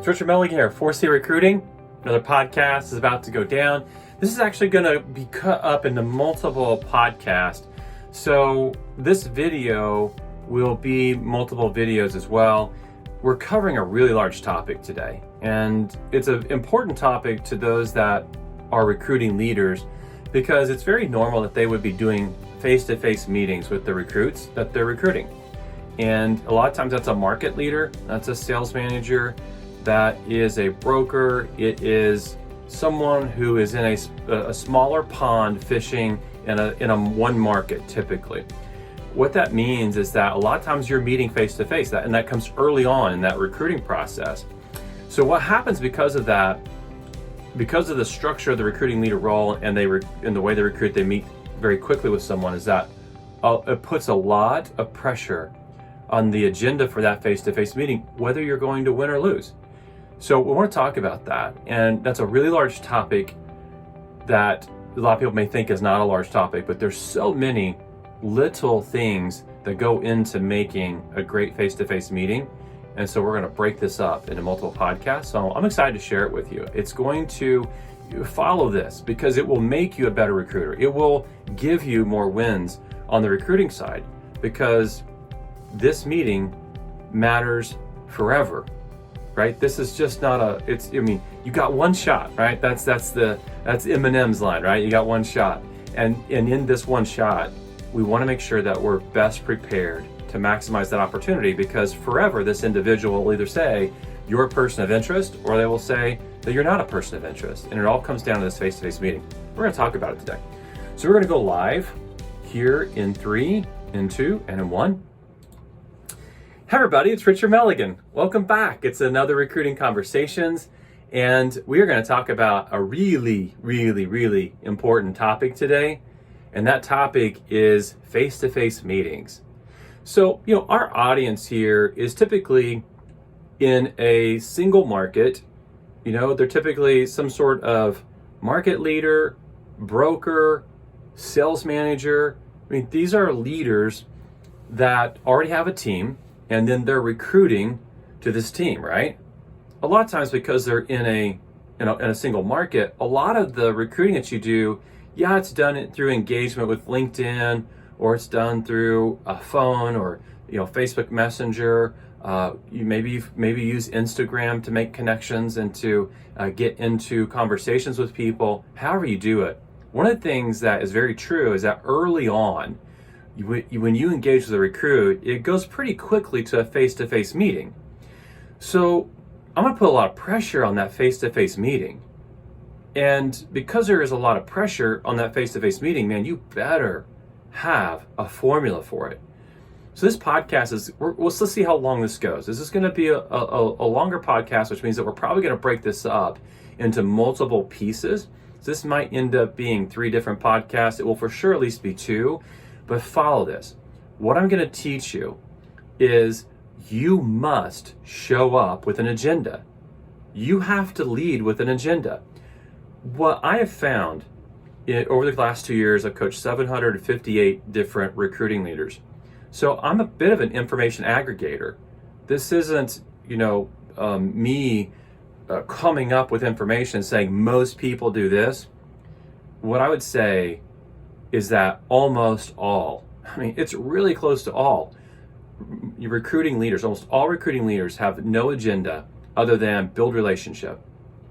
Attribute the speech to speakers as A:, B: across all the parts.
A: It's Richard Milligan here, 4C Recruiting. Another podcast is about to go down. This is actually going to be cut up into multiple podcasts. So this video will be multiple videos as well. We're covering a really large topic today, and it's an important topic to those that are recruiting leaders because it's very normal that they would be doing face-to-face meetings with the recruits that they're recruiting. And a lot of times that's a market leader, that's a sales manager, that is a broker, it is someone who is in a smaller pond fishing in a one market typically. What that means is that a lot of times you're meeting face to face, and that comes early on in that recruiting process. So what happens because of that, because of the structure of the recruiting leader role and the way they recruit, they meet very quickly with someone, is that it puts a lot of pressure on the agenda for that face-to-face meeting, whether you're going to win or lose. So we want to talk about that, and that's a really large topic that a lot of people may think is not a large topic, but there's so many little things that go into making a great face-to-face meeting. And so we're going to break this up into multiple podcasts. So I'm excited to share it with you. It's going to follow this because it will make you a better recruiter. It will give you more wins on the recruiting side because this meeting matters forever. Right? This is just not you got one shot, right? That's Eminem's line, right? You got one shot. And in this one shot, we want to make sure that we're best prepared to maximize that opportunity, because forever this individual will either say you're a person of interest or they will say that you're not a person of interest. And it all comes down to this face-to-face meeting. We're going to talk about it today. So we're going to go live here in 3, in 2, and in 1. Hi everybody, it's Richard Milligan. Welcome back. It's another Recruiting Conversations, and we are going to talk about a really, really, really important topic today, and that topic is face-to-face meetings. So, our audience here is typically in a single market. They're typically some sort of market leader, broker, sales manager. These are leaders that already have a team, and then they're recruiting to this team, right? A lot of times because they're in a single market, a lot of the recruiting that you do, it's done through engagement with LinkedIn, or it's done through a phone or Facebook Messenger. You maybe use Instagram to make connections and to get into conversations with people. However you do it, one of the things that is very true is that early on, when you engage with a recruit, it goes pretty quickly to a face-to-face meeting. So I'm going to put a lot of pressure on that face-to-face meeting. And because there is a lot of pressure on that face-to-face meeting, man, you better have a formula for it. So this podcast let's see how long this goes. This is going to be a longer podcast, which means that we're probably going to break this up into multiple pieces. So this might end up being 3 different podcasts. It will for sure at least be 2. But follow this. What I'm going to teach you is you must show up with an agenda. You have to lead with an agenda. What I have found over the last 2 years, I've coached 758 different recruiting leaders. So I'm a bit of an information aggregator. This isn't, me coming up with information saying most people do this. What I would say is that almost all, it's really close to all recruiting leaders, almost all recruiting leaders have no agenda other than build relationship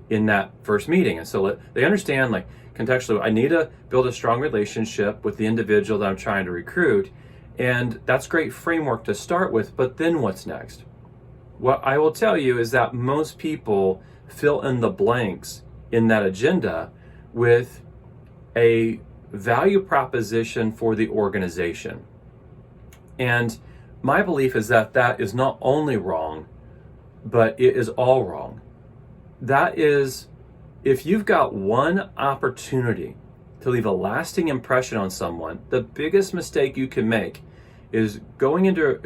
A: in that first meeting. And so they understand, contextually, I need to build a strong relationship with the individual that I'm trying to recruit. And that's great framework to start with, but then what's next? What I will tell you is that most people fill in the blanks in that agenda with a value proposition for the organization. And my belief is that that is not only wrong, but it is all wrong. That is, if you've got one opportunity to leave a lasting impression on someone, the biggest mistake you can make is going into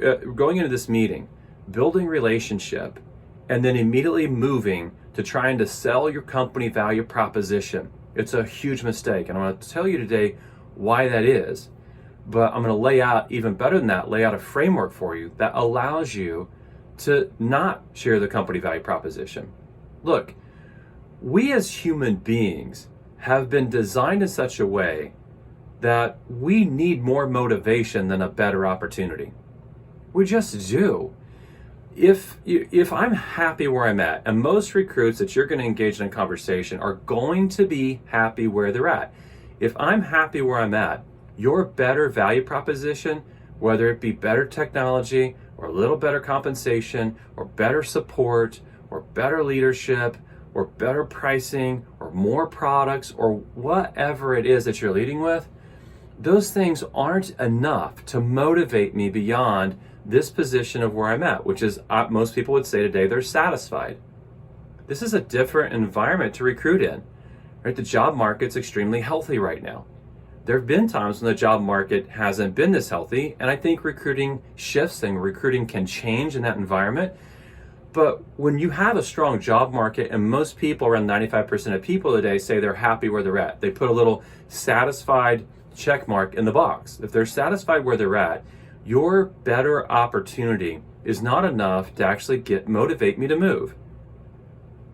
A: this meeting, building relationship, and then immediately moving to trying to sell your company value proposition. It's a huge mistake, and I'm going to tell you today why that is. But I'm going to lay out, even better than that, lay out a framework for you that allows you to not share the company value proposition. Look, we as human beings have been designed in such a way that we need more motivation than a better opportunity. We just do. If I'm happy where I'm at, and most recruits that you're going to engage in a conversation are going to be happy where they're at. If I'm happy where I'm at, your better value proposition, whether it be better technology or a little better compensation or better support or better leadership or better pricing or more products or whatever it is that you're leading with, those things aren't enough to motivate me beyond this position of where I'm at, which is most people would say today they're satisfied. This is a different environment to recruit in, right? The job market's extremely healthy right now. There have been times when the job market hasn't been this healthy, and I think recruiting shifts and recruiting can change in that environment. But when you have a strong job market, and most people, around 95% of people today, say they're happy where they're at, they put a little satisfied check mark in the box. If they're satisfied where they're at, your better opportunity is not enough to actually motivate me to move.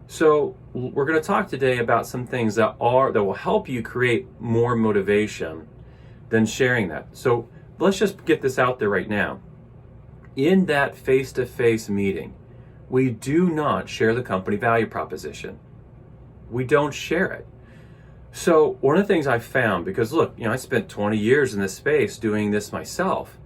A: So we're going to talk today about some things that will help you create more motivation than sharing that. So let's just get this out there right now. In that face-to-face meeting, we do not share the company value proposition. We don't share it. So one of the things I found, because look, I spent 20 years in this space doing this myself.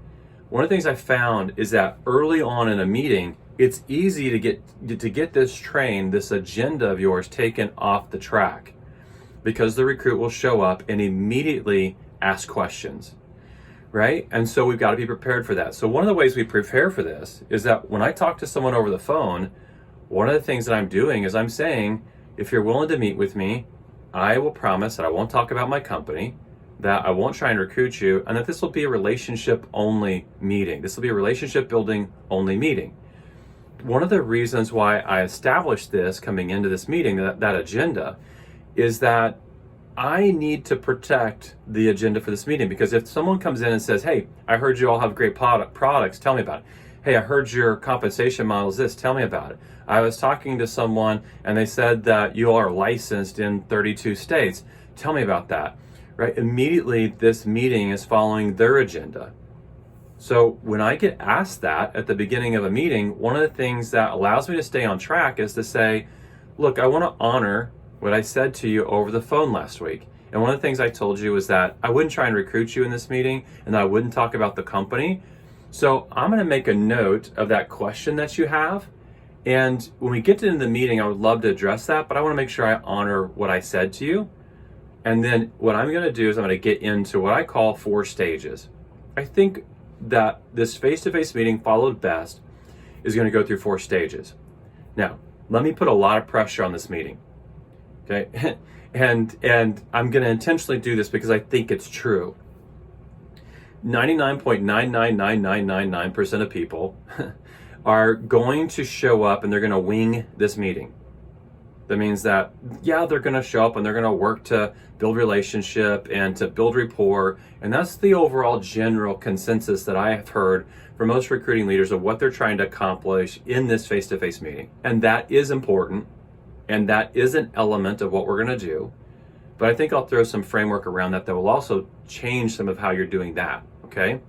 A: One of the things I found is that early on in a meeting, it's easy to get this train, this agenda of yours taken off the track, because the recruit will show up and immediately ask questions, right? And so we've got to be prepared for that. So one of the ways we prepare for this is that when I talk to someone over the phone, one of the things that I'm doing is I'm saying, if you're willing to meet with me, I will promise that I won't talk about my company, that I won't try and recruit you, and that this will be a relationship only meeting. This will be a relationship building only meeting. One of the reasons why I established this coming into this meeting, that agenda, is that I need to protect the agenda for this meeting, because if someone comes in and says, hey, I heard you all have great products, tell me about it. Hey, I heard your compensation model is this, tell me about it. I was talking to someone and they said that you all are licensed in 32 states. Tell me about that, right? Immediately, this meeting is following their agenda. So when I get asked that at the beginning of a meeting, one of the things that allows me to stay on track is to say, look, I want to honor what I said to you over the phone last week. And one of the things I told you was that I wouldn't try and recruit you in this meeting, and that I wouldn't talk about the company. So I'm going to make a note of that question that you have. And when we get into the meeting, I would love to address that, but I want to make sure I honor what I said to you. And then what I'm going to do is I'm going to get into what I call 4 stages. I think that this face-to-face meeting followed best is going to go through 4 stages. Now, let me put a lot of pressure on this meeting, okay? and I'm going to intentionally do this because I think it's true. 99.999999% of people are going to show up and they're going to wing this meeting. That means that, yeah, they're going to show up and they're going to work to build relationship and to build rapport. And that's the overall general consensus that I have heard from most recruiting leaders of what they're trying to accomplish in this face-to-face meeting. And that is important. And that is an element of what we're going to do. But I think I'll throw some framework around that will also change some of how you're doing that, okay?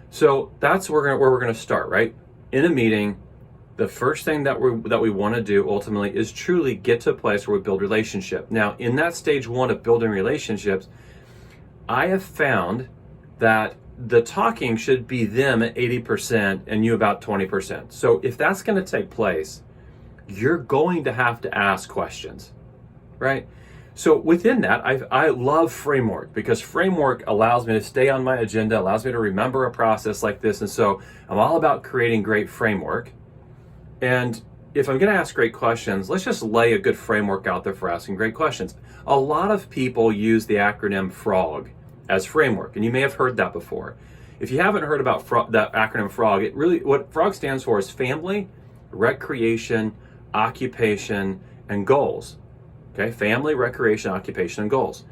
A: So that's where we're going to start, right? In a meeting, the first thing that we want to do ultimately is truly get to a place where we build relationship. Now, in that stage 1 of building relationships, I have found that the talking should be them at 80% and you about 20%. So if that's going to take place, you're going to have to ask questions, right? So within that, I love framework, because framework allows me to stay on my agenda, allows me to remember a process like this. And so I'm all about creating great framework. And if I'm going to ask great questions, let's just lay a good framework out there for asking great questions. A lot of people use the acronym FROG as framework, and you may have heard that before. If you haven't heard about that acronym FROG, what FROG stands for is family, recreation, occupation, and goals. Okay, family, recreation, occupation, and goals.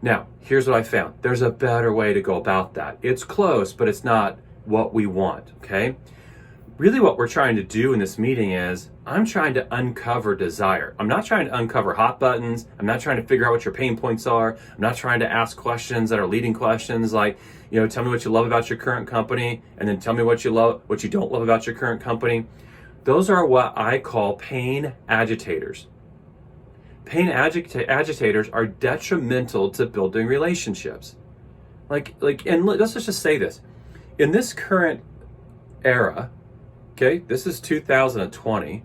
A: Now, here's what I found. There's a better way to go about that. It's close, but it's not what we want, okay? really what we're trying to do in this meeting is I'm trying to uncover desire. I'm not trying to uncover hot buttons. I'm not trying to figure out what your pain points are. I'm not trying to ask questions that are leading questions like, tell me what you love about your current company, and then tell me what you don't love about your current company. Those are what I call pain agitators. Pain agitators are detrimental to building relationships. And let's just say this. In this current era, okay, this is 2020,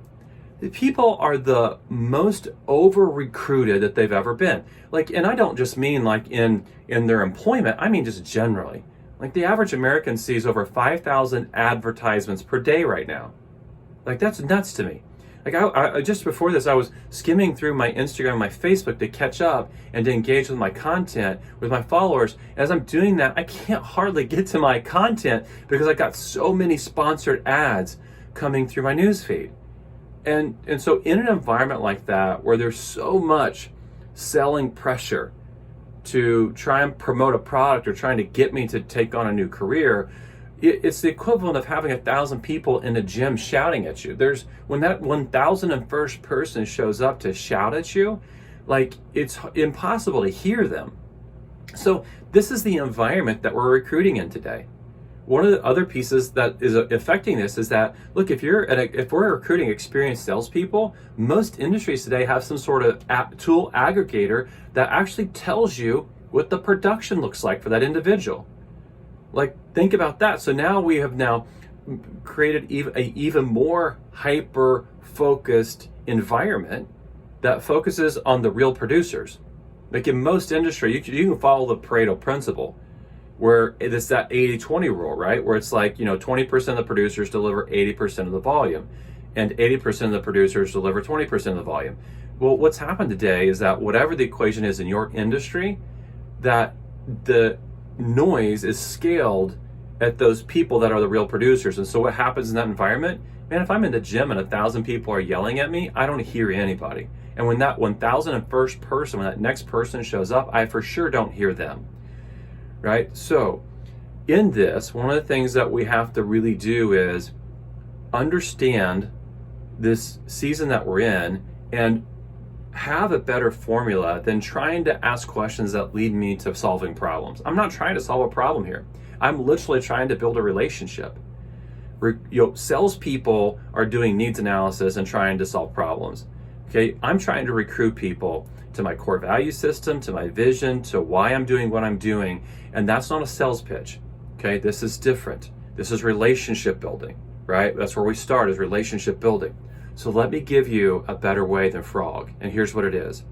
A: the people are the most over-recruited that they've ever been. And I don't just mean in their employment, I mean just generally. The average American sees over 5,000 advertisements per day right now. That's nuts to me. I just before this, I was skimming through my Instagram and my Facebook to catch up and to engage with my content, with my followers. As I'm doing that, I can't hardly get to my content because I got so many sponsored ads coming through my newsfeed. And so in an environment like that, where there's so much selling pressure to try and promote a product or trying to get me to take on a new career, it's the equivalent of having 1,000 people in a gym shouting at you. When that 1,001st person shows up to shout at you, it's impossible to hear them. So this is the environment that we're recruiting in today. One of the other pieces that is affecting this is that, look, if we're recruiting experienced salespeople, most industries today have some sort of tool aggregator that actually tells you what the production looks like for that individual. Think about that. So now we have created an even more hyper-focused environment that focuses on the real producers. In most industry, you can follow the Pareto principle, where it's that 80-20 rule, right? Where it's 20% of the producers deliver 80% of the volume, and 80% of the producers deliver 20% of the volume. Well, what's happened today is that whatever the equation is in your industry, that the noise is scaled at those people that are the real producers. And so what happens in that environment, man, if I'm in the gym and 1,000 people are yelling at me, I don't hear anybody. And when that 1,001st person, when that next person shows up, I for sure don't hear them, right? So in this, one of the things that we have to really do is understand this season that we're in and have a better formula than trying to ask questions that lead me to solving problems. I'm not trying to solve a problem here. I'm literally trying to build a relationship. Salespeople are doing needs analysis and trying to solve problems. Okay, I'm trying to recruit people to my core value system, to my vision, to why I'm doing what I'm doing, and that's not a sales pitch. Okay, this is different. This is relationship building, right? That's where we start, is relationship building. So let me give you a better way than FROG, and here's what it is.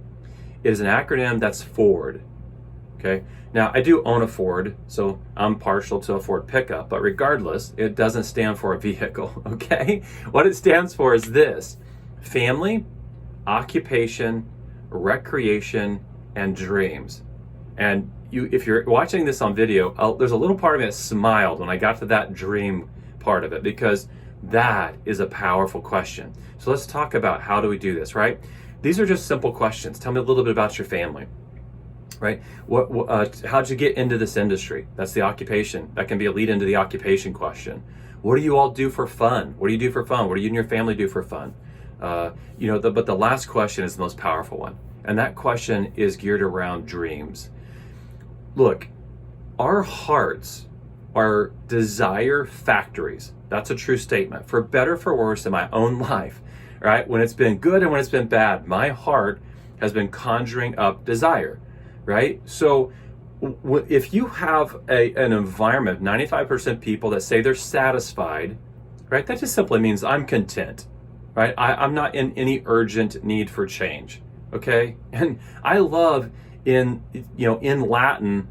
A: It is an acronym that's Ford. Okay, now I do own a Ford, so I'm partial to a Ford pickup, but regardless, it doesn't stand for a vehicle, okay? What it stands for is this: family, occupation, recreation, and dreams. And if you're watching this on video, there's a little part of me that smiled when I got to that dream part of it, because that is a powerful question. So let's talk about how do we do this, right? These are just simple questions. Tell me a little bit about your family, right? How'd you get into this industry? That's the occupation. That can be a lead into the occupation question. What do you all do for fun? What do you do for fun? What do you and your family do for fun? But the last question is the most powerful one. And that question is geared around dreams. Look, our hearts are desire factories. That's a true statement. For better, for worse, in my own life, right? When it's been good and when it's been bad, my heart has been conjuring up desire, right? So if you have an environment of 95% people that say they're satisfied, right? That just simply means I'm content, right? I'm not in any urgent need for change, okay? And I love in Latin,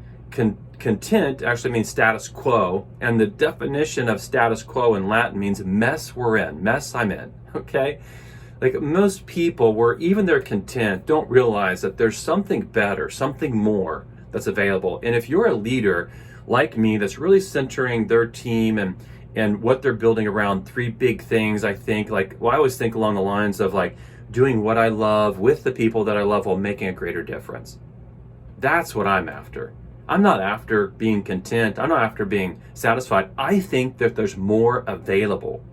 A: content actually means status quo, and the definition of status quo in Latin means mess we're in, mess I'm in, okay? Most people, where even they're content, don't realize that there's something better, something more that's available. And if you're a leader like me that's really centering their team and what they're building around three big things, I think, I always think along the lines of doing what I love with the people that I love while making a greater difference. That's what I'm after. I'm not after being content. I'm not after being satisfied. I think that there's more available.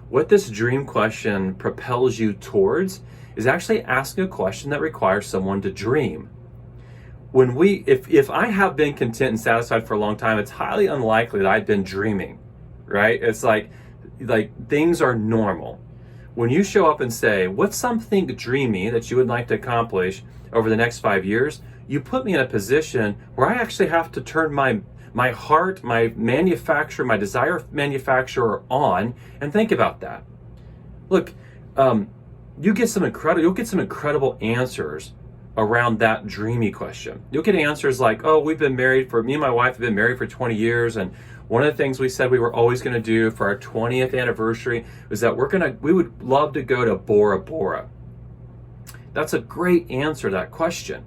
A: what this dream question propels you towards is actually asking a question that requires someone to dream. If I have been content and satisfied for a long time, it's highly unlikely that I've been dreaming, right? It's like things are normal. When you show up and say, what's something dreamy that you would like to accomplish over the next 5 years? You put me in a position where I actually have to turn my heart, my desire manufacturer on and think about that. Look, you'll get some incredible answers around that dreamy question. You'll get answers like, oh, me and my wife have been married for 20 years, and one of the things we said we were always going to do for our 20th anniversary was that we would love to go to Bora Bora. That's a great answer to that question.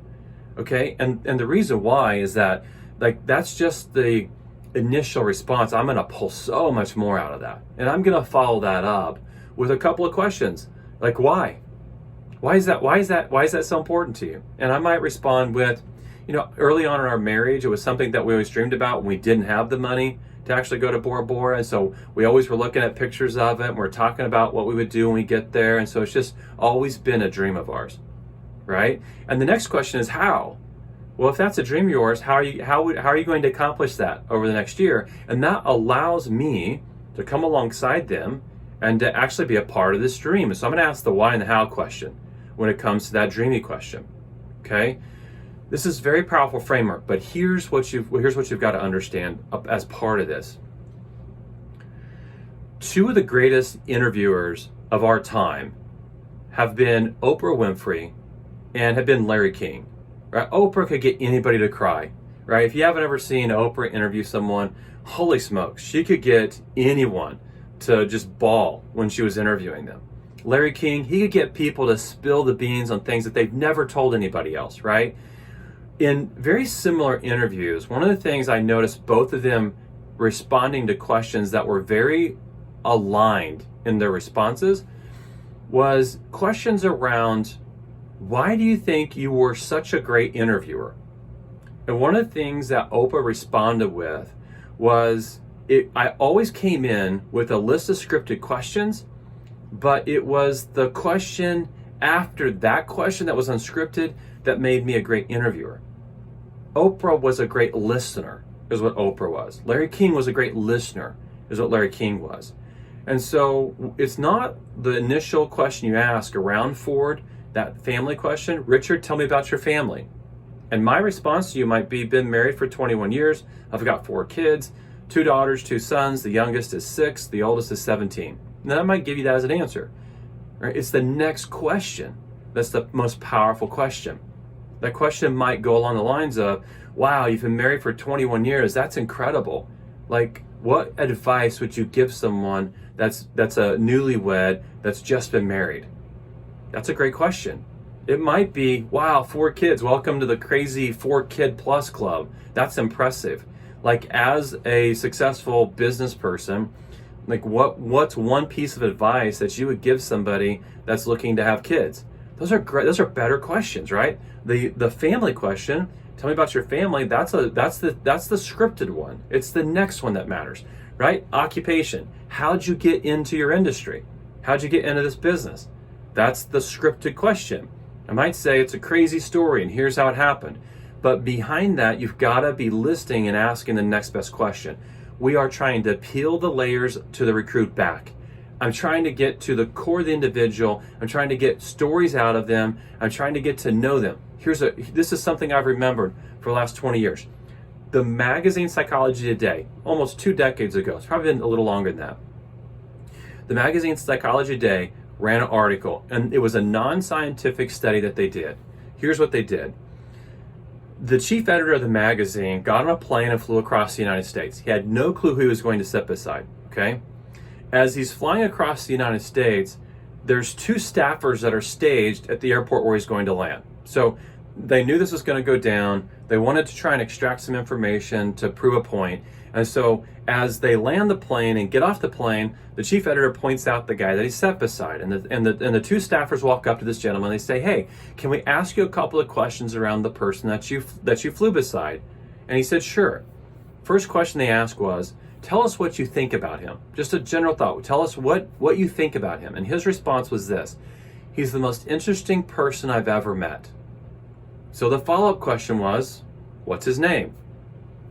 A: Okay? And the reason why is that that's just the initial response. I'm going to pull so much more out of that. And I'm going to follow that up with a couple of questions. Like, why? Why is that so important to you? And I might respond with, early on in our marriage, it was something that we always dreamed about when we didn't have the money to actually go to Bora Bora. And so we always were looking at pictures of it, and we're talking about what we would do when we get there. And so it's just always been a dream of ours, right? And the next question is how? Well, if that's a dream of yours, how are you going to accomplish that over the next year? And that allows me to come alongside them and to actually be a part of this dream. And so I'm going to ask the why and the how question when it comes to that dreamy question. Okay? This is a very powerful framework, but here's what you've got to understand as part of this. Two of the greatest interviewers of our time have been Oprah Winfrey and have been Larry King. Right? Oprah could get anybody to cry. Right? If you haven't ever seen Oprah interview someone, holy smokes, she could get anyone to just bawl when she was interviewing them. Larry King, he could get people to spill the beans on things that they've never told anybody else, right? In very similar interviews, one of the things I noticed both of them responding to questions that were very aligned in their responses was questions around, why do you think you were such a great interviewer? And one of the things that Oprah responded with was, I always came in with a list of scripted questions, but it was the question after that question that was unscripted that made me a great interviewer. Oprah was a great listener, is what Oprah was. Larry King was a great listener, is what Larry King was. And so it's not the initial question you ask around Ford, that family question, Richard, tell me about your family. And my response to you might be, been married for 21 years, I've got 4 kids, 2 daughters, 2 sons, the youngest is 6, the oldest is 17. And I might give you that as an answer. Right? It's the next question that's the most powerful question. That question might go along the lines of, wow, you've been married for 21 years, that's incredible. Like, what advice would you give someone that's a newlywed that's just been married? That's a great question. It might be, wow, 4 kids, welcome to the crazy 4-kid plus club. That's impressive. Like, as a successful business person, like what's one piece of advice that you would give somebody that's looking to have kids? Those are great. Those are better questions, right? The family question, tell me about your family, that's the scripted one. It's the next one that matters, right? Occupation. How'd you get into your industry? How'd you get into this business? That's the scripted question. I might say it's a crazy story and here's how it happened. But behind that, you've got to be listening and asking the next best question. We are trying to peel the layers to the recruit back. I'm trying to get to the core of the individual. I'm trying to get stories out of them. I'm trying to get to know them. This is something I've remembered for the last 20 years. The magazine Psychology Today, almost 2 decades ago, it's probably been a little longer than that. The magazine Psychology Today ran an article, and it was a non-scientific study that they did. Here's what they did. The chief editor of the magazine got on a plane and flew across the United States. He had no clue who he was going to sit beside, okay? As he's flying across the United States, there's 2 staffers that are staged at the airport where he's going to land. So they knew this was going to go down. They wanted to try and extract some information to prove a point. And so as they land the plane and get off the plane, the chief editor points out the guy that he sat beside. And the 2 staffers walk up to this gentleman. They say, hey, can we ask you a couple of questions around the person that you flew beside? And he said, sure. First question they asked was, tell us what you think about him. Just a general thought. Tell us what you think about him. And his response was this: he's the most interesting person I've ever met. So the follow-up question was, what's his name?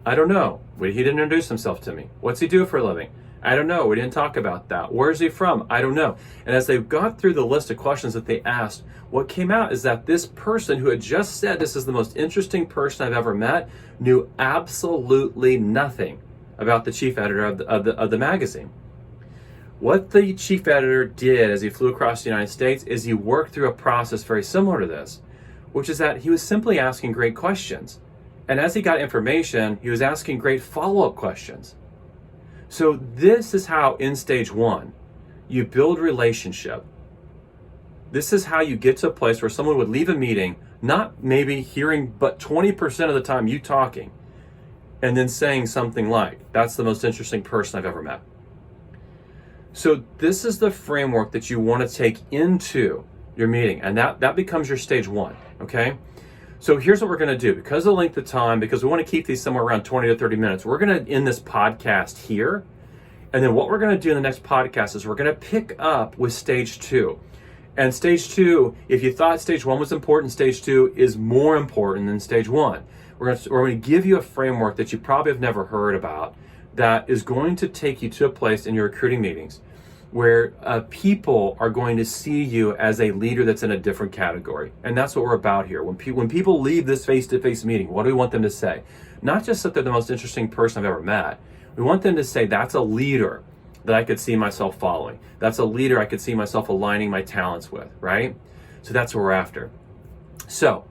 A: I don't know. He didn't introduce himself to me. What's he do for a living? I don't know. We didn't talk about that. Where's he from? I don't know. And as they got through the list of questions that they asked, what came out is that this person who had just said this is the most interesting person I've ever met knew absolutely nothing about the chief editor of the magazine. What the chief editor did as he flew across the United States is he worked through a process very similar to this, which is that he was simply asking great questions. And as he got information, he was asking great follow-up questions. So this is how in stage one, you build relationship. This is how you get to a place where someone would leave a meeting, not maybe hearing, but 20% of the time you talking, and then saying something like, that's the most interesting person I've ever met. So this is the framework that you want to take into your meeting, and that becomes your stage one, okay? So here's what we're going to do. Because of the length of time, because we want to keep these somewhere around 20 to 30 minutes, we're going to end this podcast here. And then what we're going to do in the next podcast is we're going to pick up with stage two. And stage two, if you thought stage one was important, stage two is more important than stage one. We're going to give you a framework that you probably have never heard about that is going to take you to a place in your recruiting meetings where people are going to see you as a leader that's in a different category. And that's what we're about here. When people leave this face-to-face meeting, what do we want them to say? Not just that they're the most interesting person I've ever met. We want them to say, that's a leader that I could see myself following. That's a leader I could see myself aligning my talents with, right? So that's what we're after. So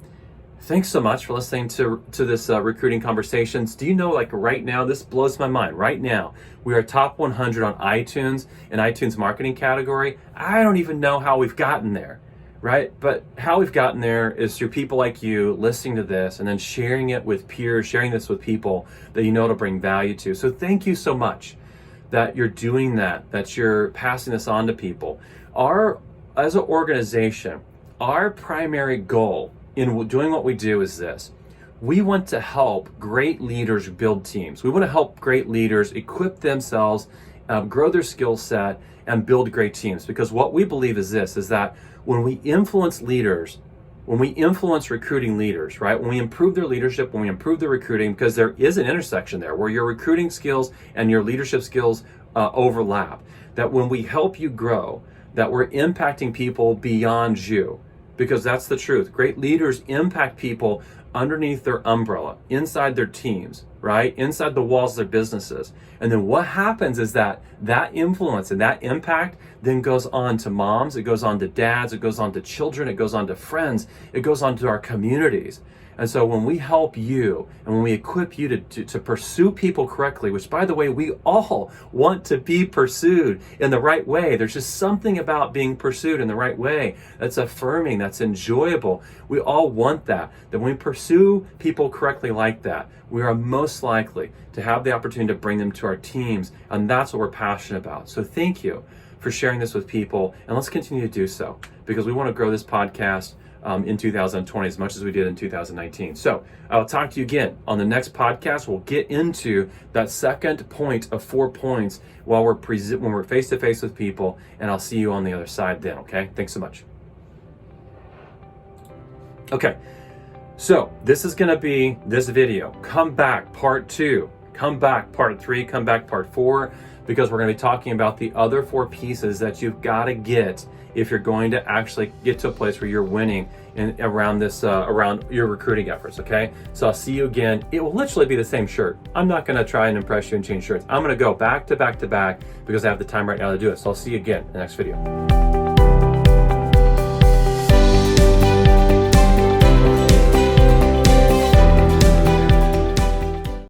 A: thanks so much for listening to this recruiting conversations. Do you know, like right now, this blows my mind. Right now, we are top 100 on iTunes in iTunes marketing category. I don't even know how we've gotten there, right? But how we've gotten there is through people like you listening to this and then sharing it with peers, sharing this with people that you know it'll bring value to. So thank you so much that you're doing that you're passing this on to people. As an organization, our primary goal in doing what we do is this. We want to help great leaders build teams. We want to help great leaders equip themselves, grow their skill set, and build great teams. Because what we believe is this, is that when we influence leaders, when we influence recruiting leaders, right? When we improve their leadership, when we improve their recruiting, because there is an intersection there where your recruiting skills and your leadership skills overlap. That when we help you grow, that we're impacting people beyond you. Because that's the truth. Great leaders impact people underneath their umbrella, inside their teams, right? Inside the walls of their businesses. And then what happens is that influence and that impact then goes on to moms, it goes on to dads, it goes on to children, it goes on to friends, it goes on to our communities. And so when we help you and when we equip you to pursue people correctly, which by the way, we all want to be pursued in the right way. There's just something about being pursued in the right way that's affirming, that's enjoyable. We all want that when we pursue people correctly like that, we are most likely to have the opportunity to bring them to our teams. And that's what we're passionate about. So thank you for sharing this with people. And let's continue to do so because we want to grow this podcast in 2020 as much as we did in 2019. So I'll talk to you again on the next podcast. We'll get into that second point of 4 points when we're face to face with people, and I'll see you on the other side then. Okay, thanks so much. Okay, so this is going to be this video. Come back part 2, come back part 3, come back part 4, because we're going to be talking about the other 4 pieces that you've got to get if you're going to actually get to a place where you're winning around your recruiting efforts, okay? So I'll see you again. It will literally be the same shirt. I'm not gonna try and impress you and change shirts. I'm gonna go back to back to back because I have the time right now to do it. So I'll see you again in the next video.